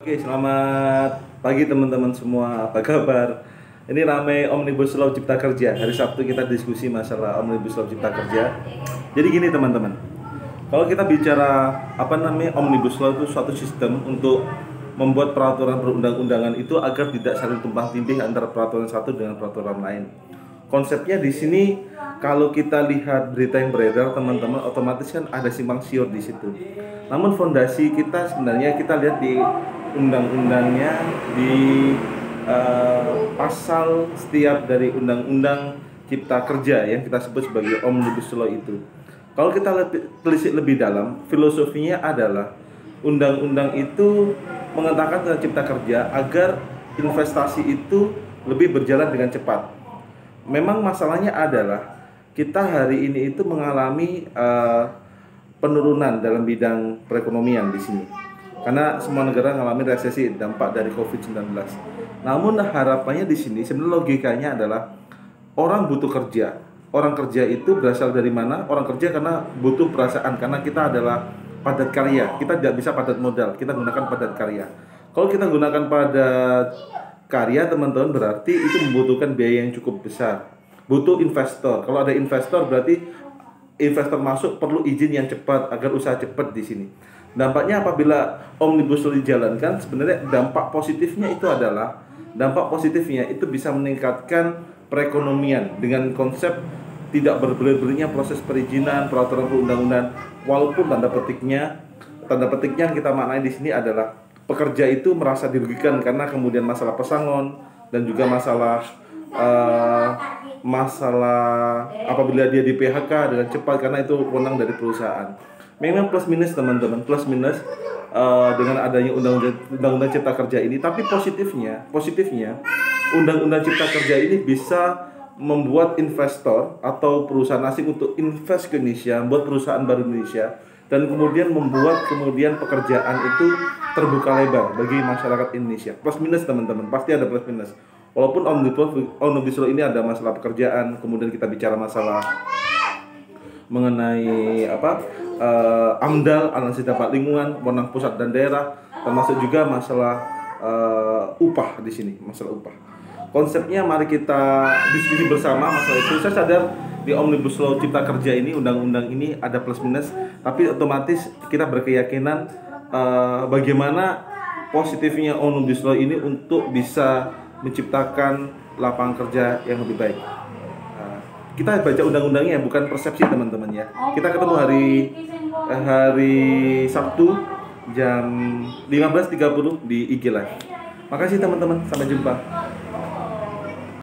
Oke, selamat pagi teman-teman semua. Apa kabar? Ini ramai Omnibus Law Cipta Kerja. Hari Sabtu kita diskusi masalah Omnibus Law Cipta Kerja. Jadi gini teman-teman. Kalau kita bicara Omnibus Law itu suatu sistem untuk membuat peraturan perundang-undangan itu agar tidak saling tumpang tindih antara peraturan satu dengan peraturan lain. Konsepnya di sini kalau kita lihat berita yang beredar teman-teman, otomatis kan ada simpang siur di situ. Namun fondasi kita sebenarnya kita lihat di undang-undangnya di pasal setiap dari undang-undang Cipta Kerja yang kita sebut sebagai Omnibus Law itu. Kalau kita telisik lebih dalam, filosofinya adalah undang-undang itu mengatakan tentang Cipta Kerja agar investasi itu lebih berjalan dengan cepat. Memang masalahnya adalah kita hari ini itu mengalami penurunan dalam bidang perekonomian di sini. Karena semua negara mengalami resesi dampak dari COVID-19. Namun harapannya di sini sebenarnya logikanya adalah orang butuh kerja. Orang kerja itu berasal dari mana? Orang kerja karena butuh perasaan, karena kita adalah padat karya. Kita tidak bisa padat modal, kita gunakan padat karya. Kalau kita gunakan padat karya teman-teman, berarti itu membutuhkan biaya yang cukup besar. Butuh investor. Kalau ada investor berarti investor masuk perlu izin yang cepat agar usaha cepat di sini. Dampaknya apabila Omnibus Law dijalankan, sebenarnya dampak positifnya itu bisa meningkatkan perekonomian dengan konsep tidak berbelit-belitnya proses perizinan, peraturan perundang-undangan. Walaupun tanda petiknya yang kita maknai di sini adalah pekerja itu merasa dirugikan karena kemudian masalah pesangon dan juga masalah apabila dia di PHK dengan cepat karena itu wewenang dari perusahaan. Memang plus minus teman-teman, plus minus dengan adanya undang-undang Cipta Kerja ini. Tapi positifnya undang-undang Cipta Kerja ini bisa membuat investor atau perusahaan asing untuk invest ke Indonesia, buat perusahaan baru Indonesia, dan kemudian membuat pekerjaan itu terbuka lebar bagi masyarakat Indonesia. Plus minus teman-teman, pasti ada plus minus. Walaupun Omnibus Law ini ada masalah pekerjaan, kemudian kita bicara masalah mengenai AMDAL, analisis dampak lingkungan, wewenang pusat dan daerah, termasuk juga masalah upah di sini, masalah upah. Konsepnya mari kita diskusi bersama masalah itu. Saya sadar di Omnibus Law Cipta Kerja ini, undang-undang ini ada plus minus, tapi otomatis kita berkeyakinan bagaimana positifnya Omnibus Law ini untuk bisa menciptakan lapangan kerja yang lebih baik. Kita baca undang-undangnya, bukan persepsi teman-teman ya. Kita ketemu hari Sabtu jam 15.30 di IG Live. Makasih teman-teman, sampai jumpa.